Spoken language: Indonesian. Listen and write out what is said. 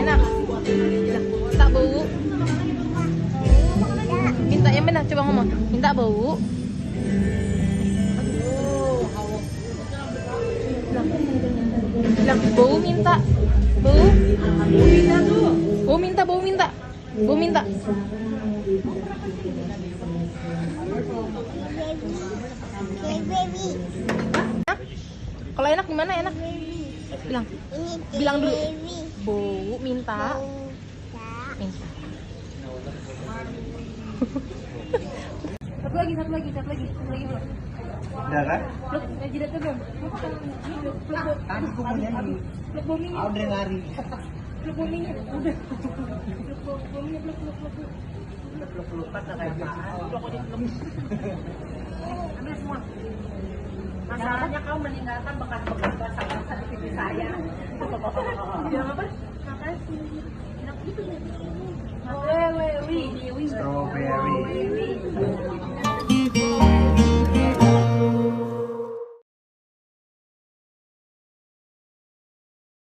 Enak. Enak. Tak bau. Minta yang benar, coba ngomong. Minta bau. Bilang bau minta. Bau. Bau minta, bau minta. Bau minta. Enak? Kalau enak gimana enak? Bilang. Bilang dulu. Bau minta. Minta. Satu lagi belum. Udah kan? Belum, jidat belum. Tadi gue mau nyanyi. Udah lari. Udah. Peluk-pelukan kayak apaan? Ambil semua. Masalahnya kau meninggalkan bekas-bekas basah-basah di pipi saya. Bilang apa? Makasih. Enak gitu ya. Strawberry. Strawberry.